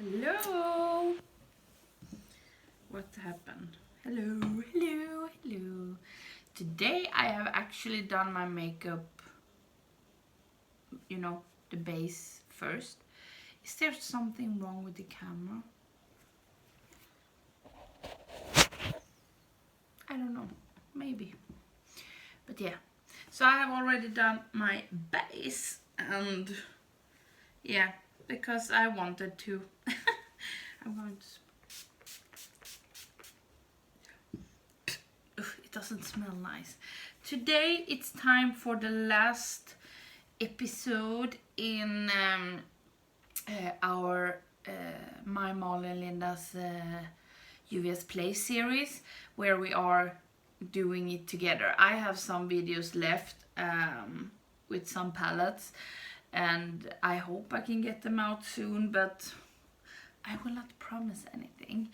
Hello. What happened? Hello. Today I have actually done my makeup, you know, the base first. Is there something wrong with the camera? I don't know, maybe. But yeah, so I have already done my base and yeah, because I wanted to. I'm going to... It doesn't smell nice. Today it's time for the last episode in our my Molly and Linda's Juvia's Play series, where we are doing it together. I have some videos left with some palettes, and I hope I can get them out soon, but I will not promise anything.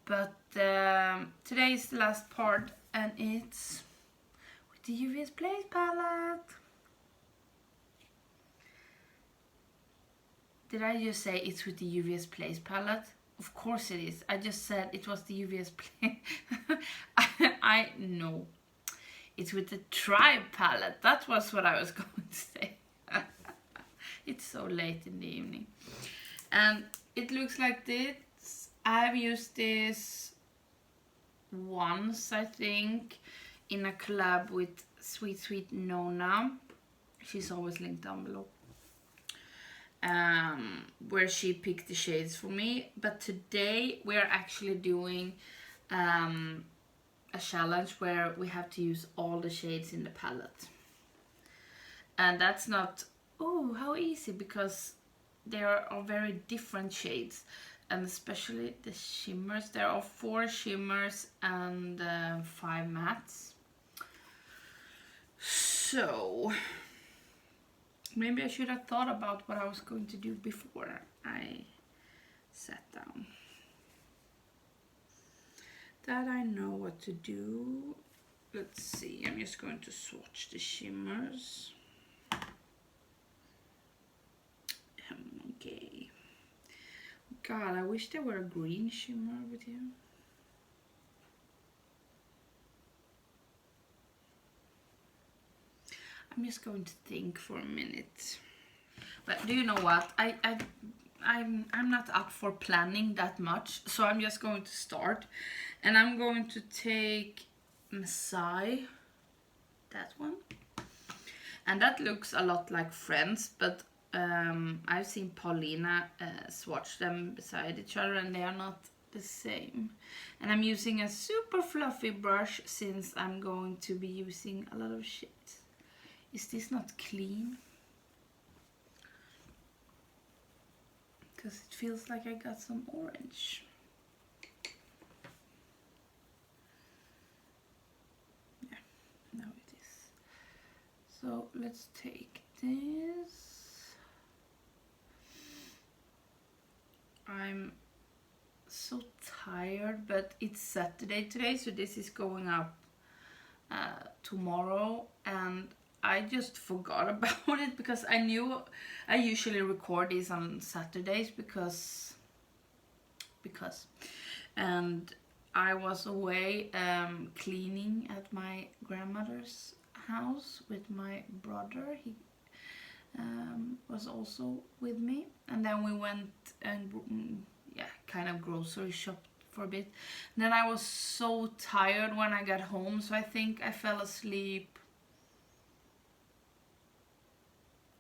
But today is the last part, and it's with the Juvia's Play palette. Did I just say it's with the Juvia's Place palette? Of course it is. I just said it was the Juvia's Place. I know. It's with the Tribe palette. That was what I was going to say. It's so late in the evening. And it looks like this. I've used this once, I think, in a collab with Sweet Nona. She's always linked down below. Where she picked the shades for me, but today we are actually doing a challenge where we have to use all the shades in the palette, and that's not how easy, because there are very different shades, and especially the shimmers. There are 4 shimmers and 5 mattes, so maybe I should have thought about what I was going to do before I sat down. That I know what to do. Let's see, I'm just going to swatch the shimmers. Okay. God, I wish there were a green shimmer with you. I'm just going to think for a minute. But do you know what? I'm not up for planning that much, so I'm just going to start, and I'm going to take Messiah, that one, and that looks a lot like Friends, but I've seen Paulina swatch them beside each other, and they are not the same. And I'm using a super fluffy brush since I'm going to be using a lot of shades. Is this not clean? Because it feels like I got some orange. Yeah, now it is. So let's take this. I'm so tired, but it's Saturday today, so this is going up tomorrow, and I just forgot about it, because I knew I usually record these on Saturdays because and I was away cleaning at my grandmother's house with my brother. He was also with me, and then we went and kind of grocery shopped for a bit. And then I was so tired when I got home, so I think I fell asleep.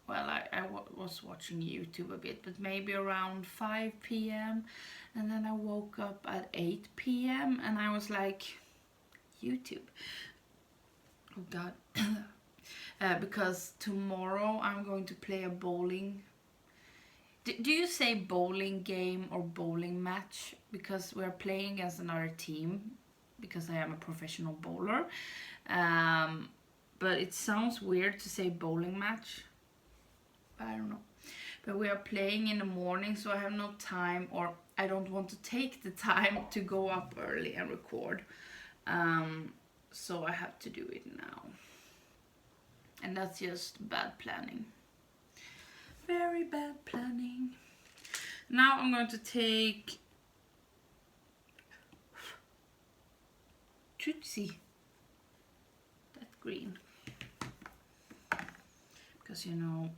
Well, I was watching YouTube a bit, but maybe around 5 p.m. And then I woke up at 8 p.m. and I was like, YouTube. Oh God. Because tomorrow I'm going to play a bowling. Do you say bowling game or bowling match? Because we're playing against another team, because I am a professional bowler. But it sounds weird to say bowling match. I don't know, but we are playing in the morning, so I have no time, or I don't want to take the time to go up early and record, so I have to do it now, and that's just bad planning, very bad planning. Now I'm going to take Tootsie, that green, because you know,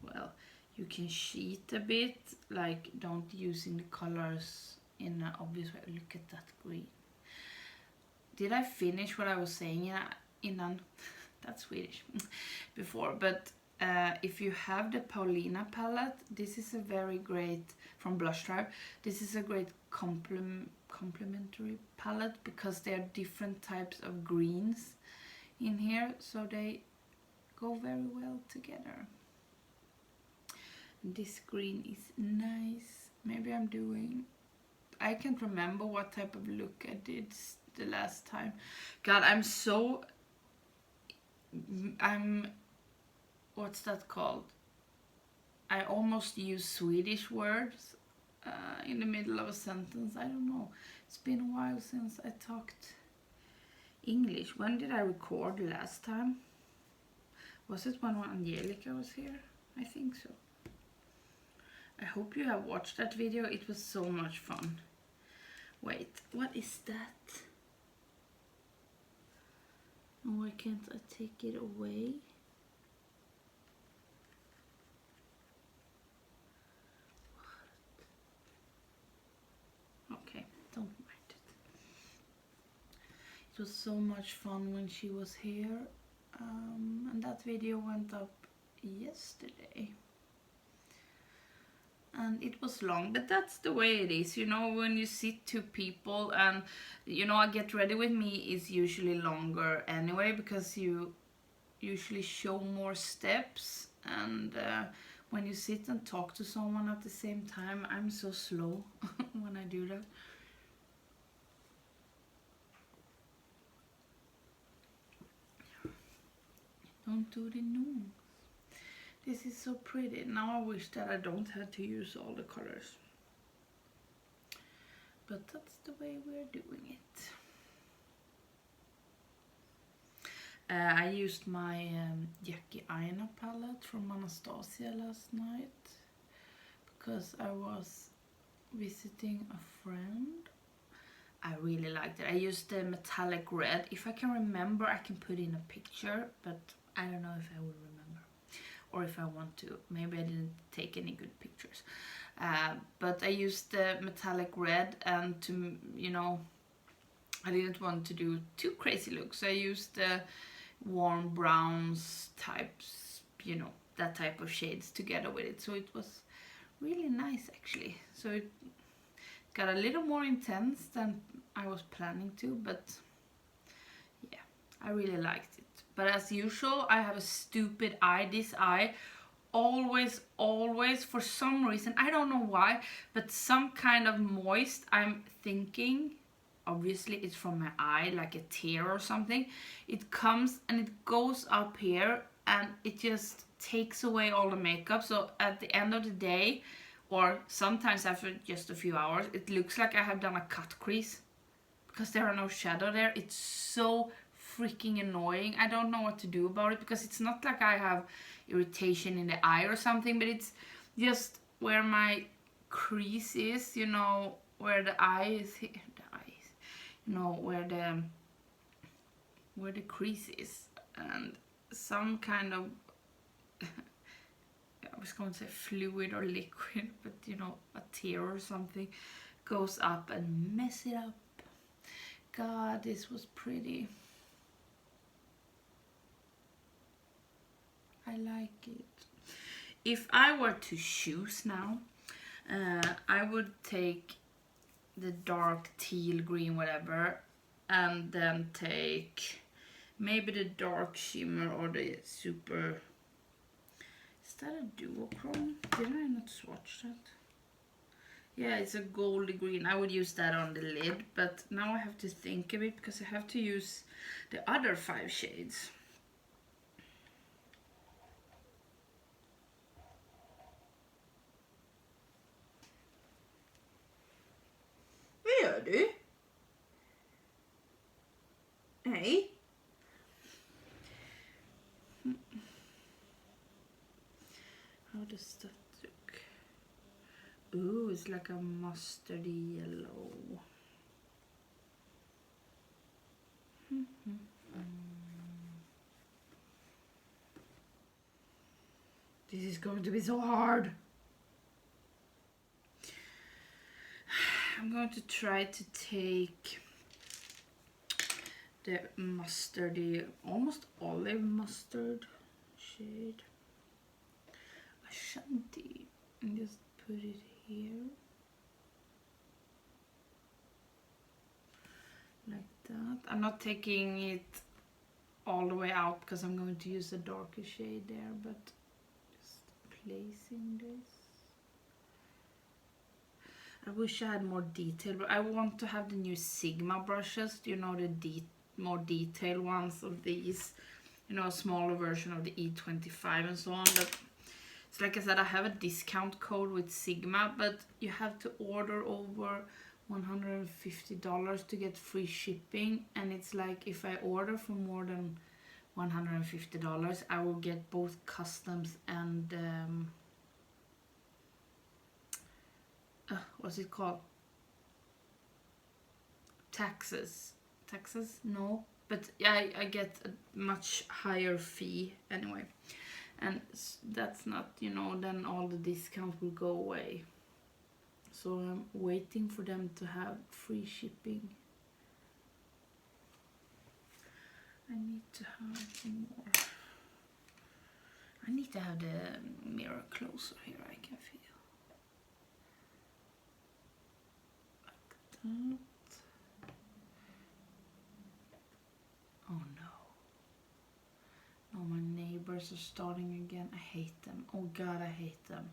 well, you can cheat a bit, like don't using the colors in an obvious way. Look at that green. Did I finish what I was saying innan? That's Swedish. Before, but if you have the Paulina palette, this is a very great, from Blush Tribe, this is a great complementary palette because there are different types of greens in here, so they go very well together. This green is nice. Maybe I'm doing, I can't remember what type of look I did the last time. God, I'm what's that called? I almost use Swedish words in the middle of a sentence. I don't know. It's been a while since I talked English. When did I record last time? Was it when Angelica was here? I think so. I hope you have watched that video. It was so much fun. Wait, what is that? Oh, why can't I take it away? Okay, don't mind it. It was so much fun when she was here. And that video went up yesterday. And it was long, but that's the way it is, you know, when you sit two people, and you know, a Get Ready With Me is usually longer anyway, because you usually show more steps, and when you sit and talk to someone at the same time, I'm so slow when I do that. Don't do the nose. This is so pretty. Now I wish that I don't have to use all the colors. But that's the way we're doing it. I used my Jackie Aina palette from Anastasia last night because I was visiting a friend. I really liked it. I used the metallic red. If I can remember, I can put in a picture, but I don't know if I will remember. Or if I want to. Maybe I didn't take any good pictures. But I used the metallic red, and to, you know, I didn't want to do too crazy looks. So I used the warm browns types, you know, that type of shades together with it. So it was really nice actually. So it got a little more intense than I was planning to, but yeah, I really liked it. But as usual, I have a stupid eye. This eye always, for some reason, I don't know why, but some kind of moist, I'm thinking, obviously it's from my eye, like a tear or something. It comes and it goes up here, and it just takes away all the makeup. So at the end of the day, or sometimes after just a few hours, it looks like I have done a cut crease because there are no shadow there. It's so freaking annoying. I don't know what to do about it, because it's not like I have irritation in the eye or something, but it's just where my crease is, you know, where the eye is here, you know, where the crease is, and some kind of I was going to say fluid or liquid, but you know, a tear or something goes up and mess it up. God, this was pretty. I like it. If I were to choose now, I would take the dark teal green, whatever, and then take maybe the dark shimmer or the super. Is that a duochrome? Didn't I not swatch that? Yeah, it's a goldy green. I would use that on the lid, but now I have to think of it because I have to use the other 5 shades. Vad gör du? Nej. How does that look? Ooh, it's like a mustardy yellow. This is going to be so hard. I'm going to try to take the mustardy, almost olive mustard shade, Ashanti, and just put it here. Like that. I'm not taking it all the way out because I'm going to use a darker shade there, but placing this. I wish I had more detail, but I want to have the new Sigma brushes, you know, the more detailed ones of these, you know, a smaller version of the E25 and so on. But it's like I said, I have a discount code with Sigma, but you have to order over $150 to get free shipping, and it's like if I order for more than $150, I will get both customs and what's it called? Taxes? No, but yeah, I get a much higher fee anyway, and that's not, you know, then all the discounts will go away. So I'm waiting for them to have free shipping. I need to have more. I need to have the mirror closer here, I can feel. Like that. Oh no. No, my neighbors are starting again. I hate them. Oh god, I hate them.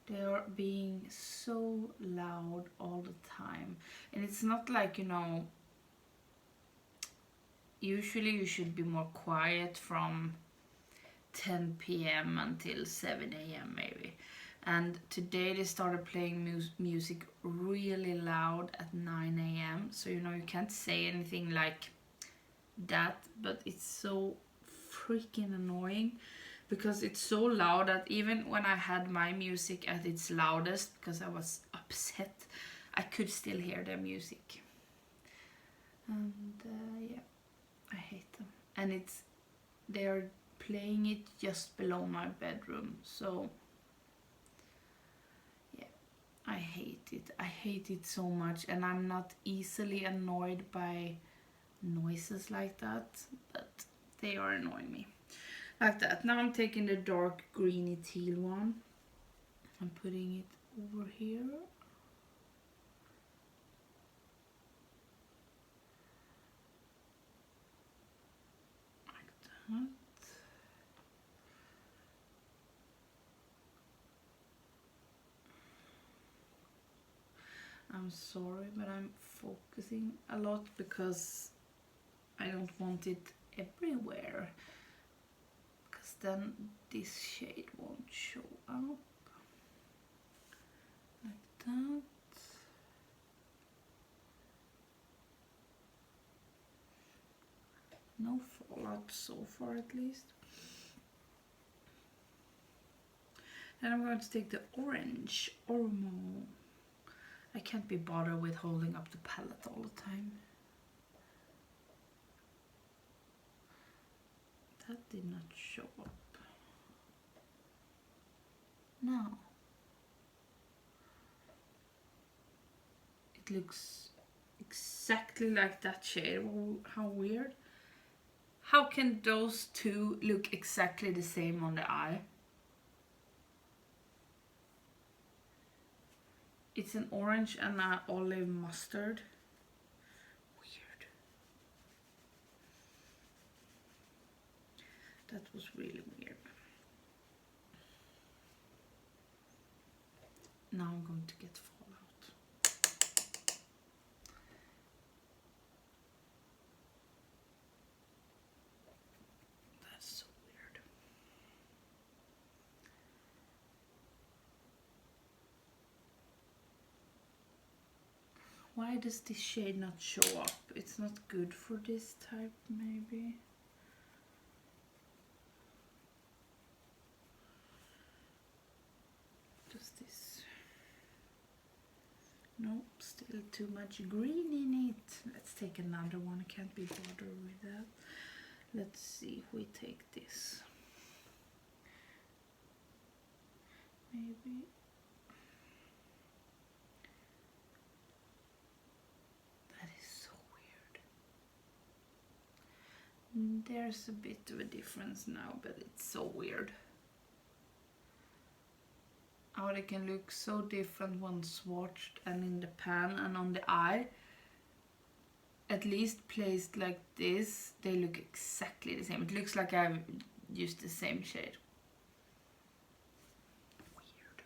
They are being so loud all the time. And it's not like, you know, usually you should be more quiet from 10 p.m. until 7 a.m. maybe. And today they started playing music really loud at 9 a.m. So, you know, you can't say anything like that, but it's so freaking annoying because it's so loud that even when I had my music at its loudest because I was upset, I could still hear their music. And yeah, I hate them. And they are playing it just below my bedroom, so yeah, I hate it. I hate it so much, and I'm not easily annoyed by noises like that, but they are annoying me like that. Now I'm taking the dark greeny teal one. I'm putting it over here. Like that. I'm sorry, but I'm focusing a lot because I don't want it everywhere, because then this shade won't show up. Like that. No fallout so far, at least. And I'm going to take the orange Ormo. I can't be bothered with holding up the palette all the time. That did not show up. No. It looks exactly like that shade. Oh, how weird. How can those two look exactly the same on the eye? It's an orange and an olive mustard. Weird. That was really weird. Now I'm going to get fallout. That's so weird. Why does this shade not show up? It's not good for this type, maybe. this? Nope, still too much green in it. Let's take another one. I can't be bothered with that. Let's see if we take this. Maybe. That is so weird. There's a bit of a difference now, but it's so weird. How they can look so different when swatched and in the pan and on the eye. At least placed like this, they look exactly the same. It looks like I've used the same shade. Weird.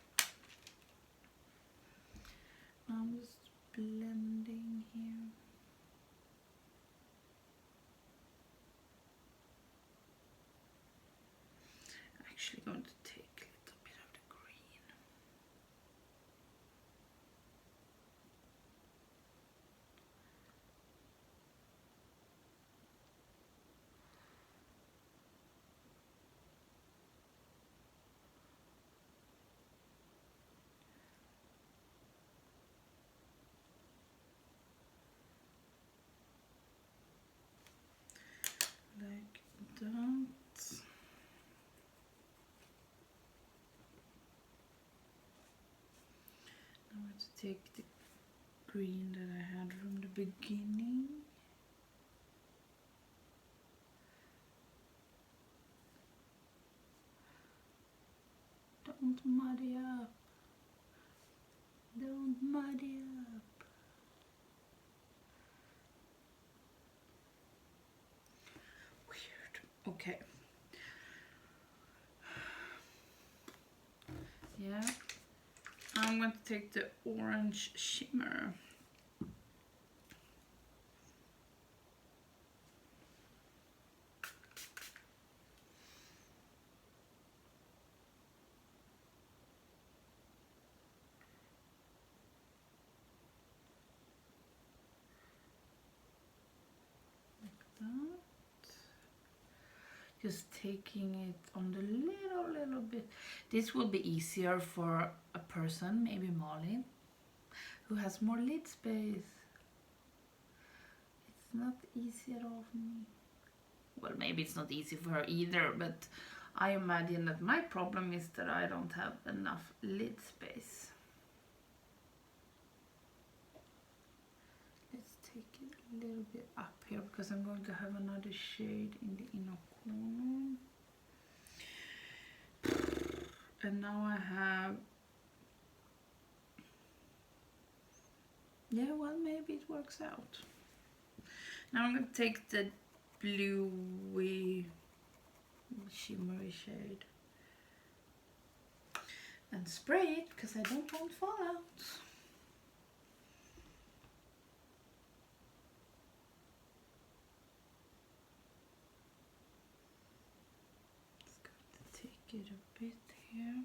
I'm just blending here. I'm actually going to take a little bit of the green. Like that. I'm going to take the green that I had from the beginning. Don't muddy up. Don't muddy up. Weird. Okay. Yeah. I'm going to take the orange shimmer. Just taking it on the little bit. This will be easier for a person, maybe Molly, who has more lid space. It's not easy at all for me. Well, maybe it's not easy for her either, but I imagine that my problem is that I don't have enough lid space. Let's take it a little bit up here because I'm going to have another shade in the inner corner. And now I have, yeah, well, maybe it works out. Now I'm going to take the bluey shimmery shade and spray it because I don't want to fall out. Just going to take it a bit here.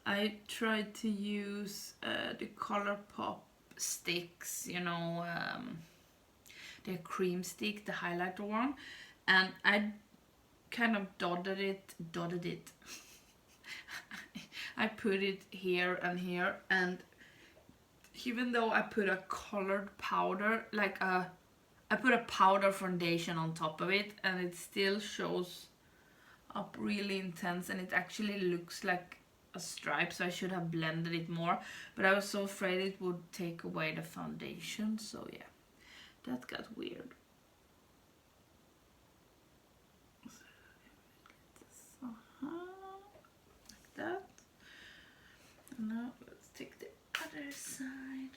I tried to use the Colourpop sticks, you know, the cream stick, the highlighter one, and I kind of dotted it. I put it here and here, and even though I put a colored powder, like I put a powder foundation on top of it, and it still shows up really intense, and it actually looks like a stripe, so I should have blended it more, but I was so afraid it would take away the foundation, so yeah, that got weird. Like that. And now let's take the other side.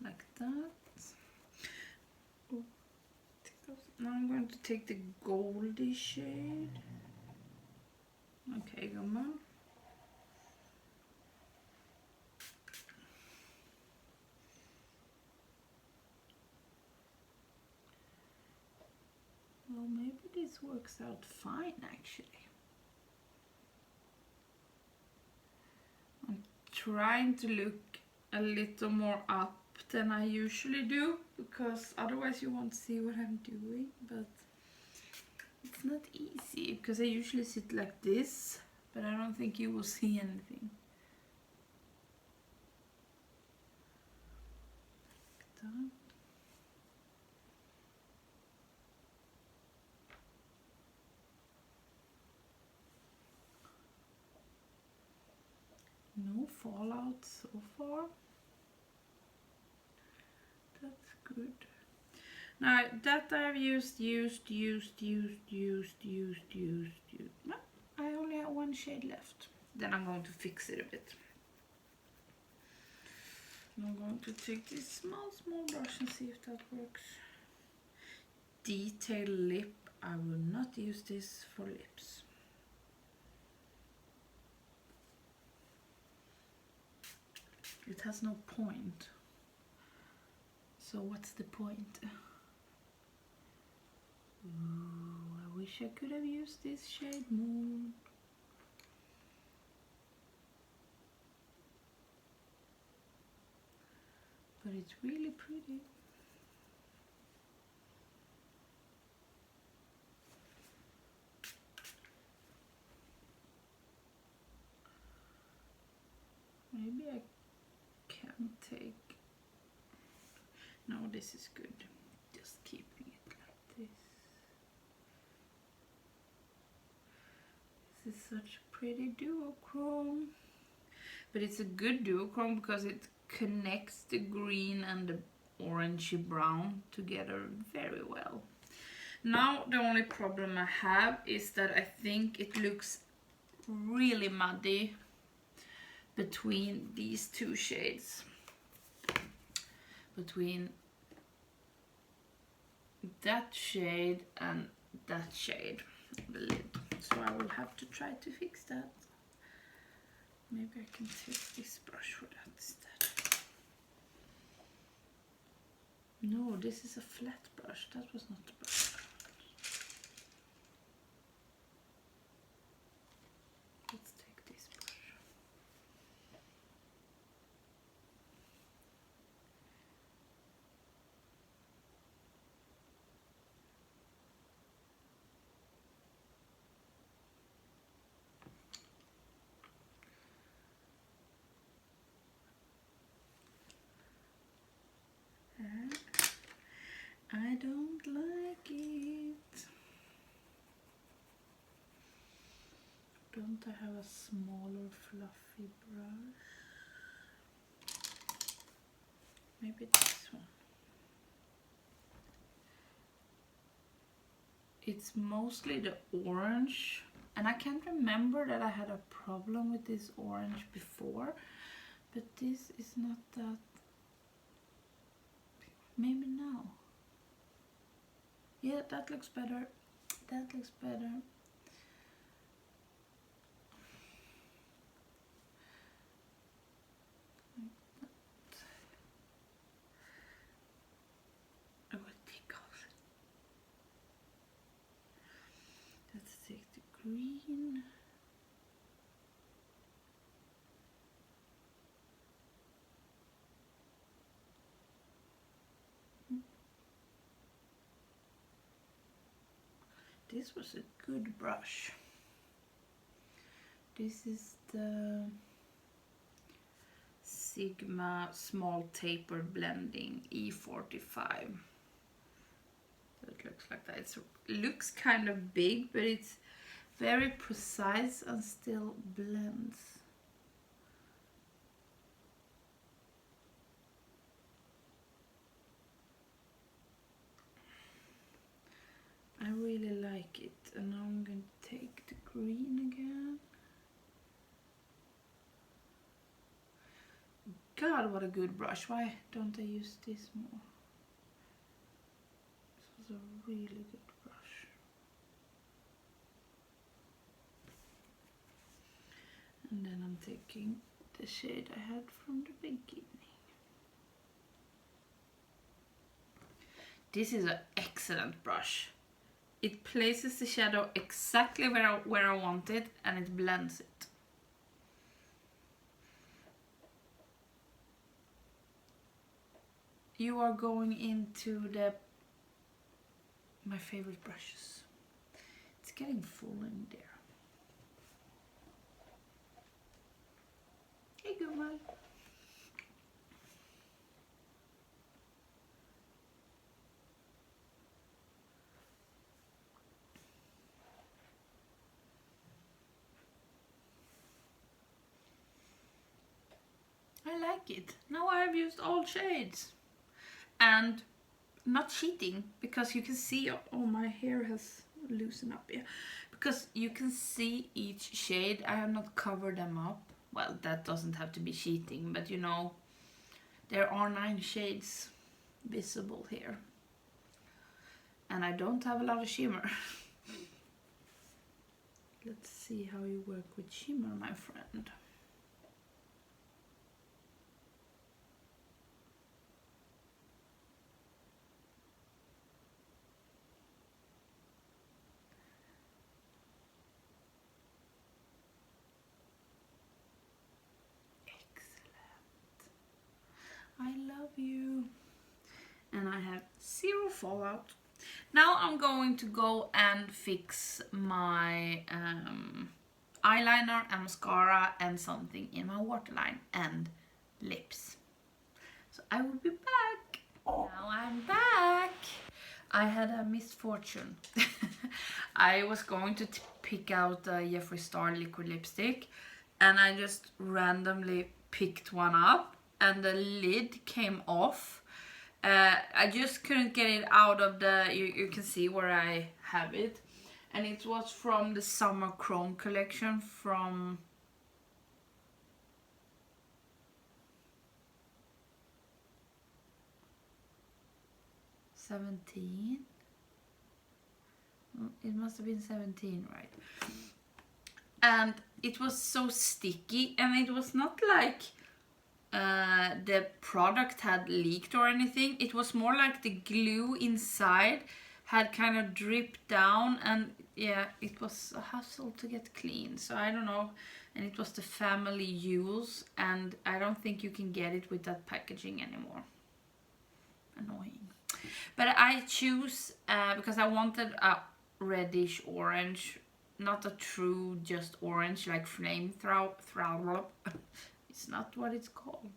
Like that. Oh, now I'm going to take the goldy shade. Okay, gumman. Well, maybe this works out fine actually. I'm trying to look a little more up than I usually do, because otherwise you won't see what I'm doing, but it's not easy because I usually sit like this, but I don't think you will see anything. Done. No fallout so far. That's good. Now that I've used. Well, I only have one shade left. Then I'm going to fix it a bit. I'm going to take this small brush and see if that works. Detail lip. I will not use this for lips. It has no point. So what's the point? Ooh, I wish I could have used this shade more. But it's really pretty. Maybe I can take... No, this is good. Just keeping it like this. This is such a pretty duochrome. But it's a good duochrome because it connects the green and the orangey brown together very well. Now the only problem I have is that I think it looks really muddy between these two shades. Between that shade and that shade on the lid. So I will have to try to fix that. Maybe I can take this brush for that instead. No, this is a flat brush. That was not the brush. Let's take this brush. I don't like it. Don't I have a smaller fluffy brush? Maybe this one. It's mostly the orange, and I can't remember that I had a problem with this orange before, but this is not that. Maybe now. Yeah, that looks better. That looks better. I will take off. Let's take the green. This was a good brush. This is the Sigma Small Taper Blending E45. So it looks like that. It looks kind of big, but it's very precise and still blends. I really like it, and now I'm going to take the green again. God, what a good brush. Why don't I use this more? This was a really good brush. And then I'm taking the shade I had from the beginning. This is an excellent brush. It places the shadow exactly where I want it, and it blends it. you are going into my favorite brushes. It's getting full in there. Hey Gunvald. I like it. Now I have used all shades. And not cheating, because you can see, oh my hair has loosened up here. Because you can see each shade. I have not covered them up. Well, that doesn't have to be cheating, but you know, there are 9 shades visible here. And I don't have a lot of shimmer. Let's see how you work with shimmer, my friend. I love you. And I have 0 fallout. Now I'm going to go and fix my eyeliner and mascara and something in my waterline and lips. So I will be back. Now I'm back. I had a misfortune. I was going to pick out the Jeffree Star liquid lipstick, and I just randomly picked one up. And the lid came off. I just couldn't get it out of the, you can see where I have it. And it was from the Summer Chrome collection from '17. It must have been 17, right? And it was so sticky, and it was not like the product had leaked or anything. It was more like the glue inside had kind of dripped down, and yeah, it was a hassle to get clean. So I don't know, and it was the family use, and I don't think you can get it with that packaging anymore. Annoying. But I choose because I wanted a reddish orange, not a true just orange like flamethrower. It's not what it's called,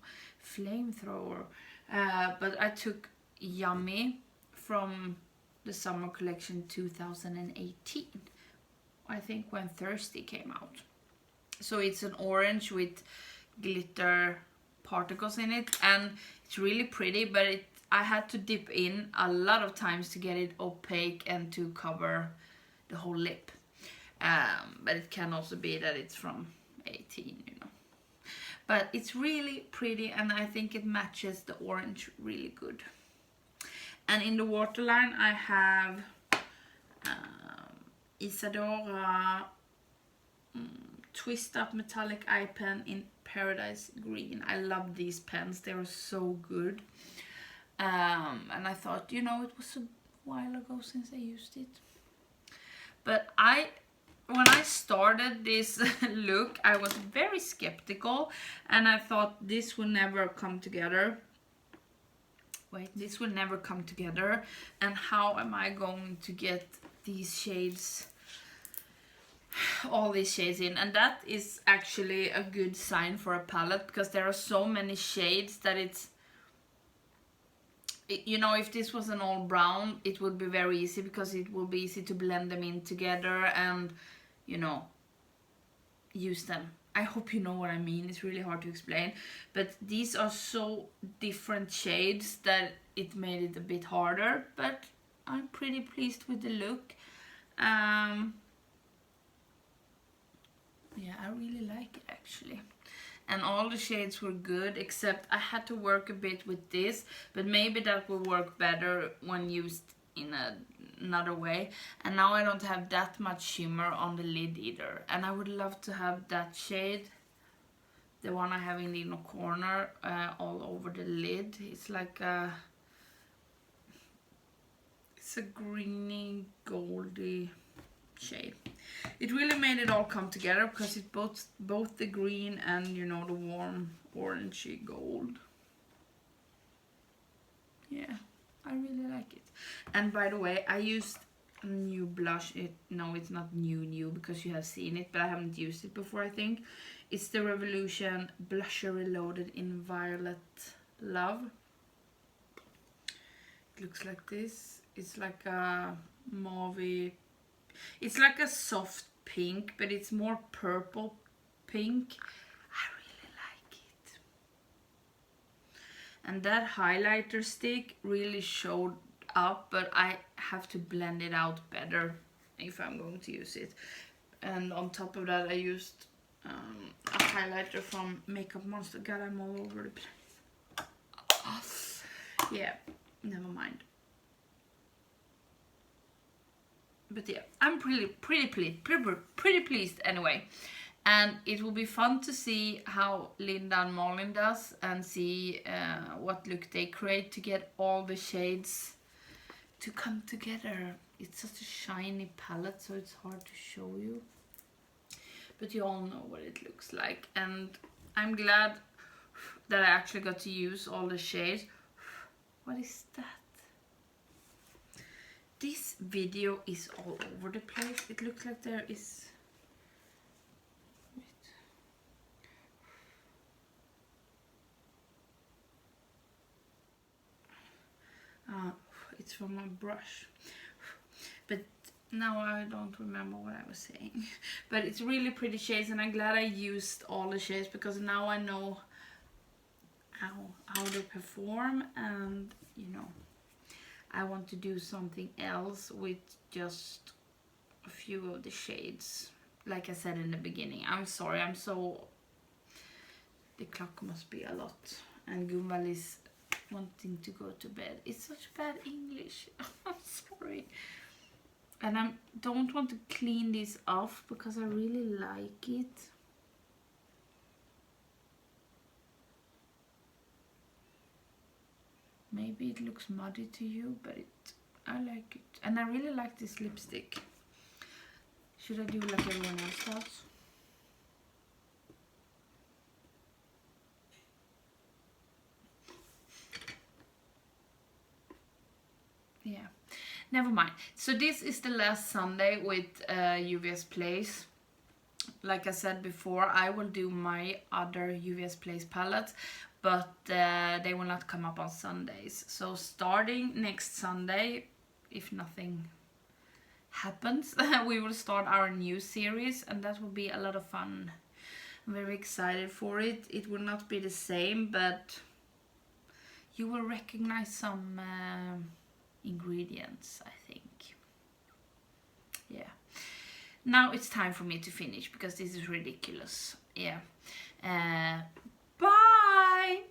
flamethrower. But I took Yummy from the summer collection 2018. I think when Thirsty came out. So it's an orange with glitter particles in it, and it's really pretty, but I had to dip in a lot of times to get it opaque and to cover the whole lip. But it can also be that it's from 18, you know. But it's really pretty, and I think it matches the orange really good. And in the waterline I have Isadora Twist Up Metallic Eye Pen in Paradise Green. I love these pens, they are so good. And I thought, you know, it was a while ago since I used it. But when I started this look, I was very skeptical, and I thought this will never come together. Wait, this will never come together. And how am I going to get these shades, all these shades in? And that is actually a good sign for a palette, because there are so many shades that it's, you know, if this was an all brown, it would be very easy, because it will be easy to blend them in together and, you know, use them. I hope you know what I mean. It's really hard to explain, but these are so different shades that it made it a bit harder, but I'm pretty pleased with the look. Yeah, I really like it actually. And all the shades were good, except I had to work a bit with this, but maybe that will work better when used in another way. And now I don't have that much shimmer on the lid either. And I would love to have that shade, the one I have in the inner corner, all over the lid. It's like it's a greeny, goldy shade. It really made it all come together, because it's both the green and, you know, the warm orangey gold. Yeah, I really like it. And by the way, I used a new blush. No, it's not new because you have seen it, but I haven't used it before, I think. It's the Revolution Blusher Reloaded in Violet Love. It looks like this. It's like a mauve. It's like a soft pink, but it's more purple pink. I really like it. And that highlighter stick really showed up, but I have to blend it out better if I'm going to use it. And on top of that, I used a highlighter from Makeup Monster. God, I'm all over the place. Yeah, never mind. But yeah, I'm pretty pleased anyway. And it will be fun to see how Linda and Malin does and see what look they create to get all the shades to come together. It's such a shiny palette, so it's hard to show you. But you all know what it looks like. And I'm glad that I actually got to use all the shades. What is that? This video is all over the place. It looks like there is... it's from a brush. But now I don't remember what I was saying. But it's really pretty shades, and I'm glad I used all the shades because now I know how they perform, and you know, I want to do something else with just a few of the shades. Like I said in the beginning, I'm sorry, the clock must be a lot, and Gunvald is wanting to go to bed. It's such bad English. I'm sorry. And I don't want to clean this off because I really like it. Maybe it looks muddy to you, but I like it. And I really like this lipstick. Should I do like everyone else does? Yeah, never mind. So this is the last Sunday with Juvia's Place. Like I said before, I will do my other Juvia's Place palettes, but they will not come up on Sundays. So starting next Sunday, if nothing happens, we will start our new series, and that will be a lot of fun. I'm very excited for it. It will not be the same, but you will recognize some ingredients, I think. Yeah. Now it's time for me to finish because this is ridiculous. Yeah. Bye!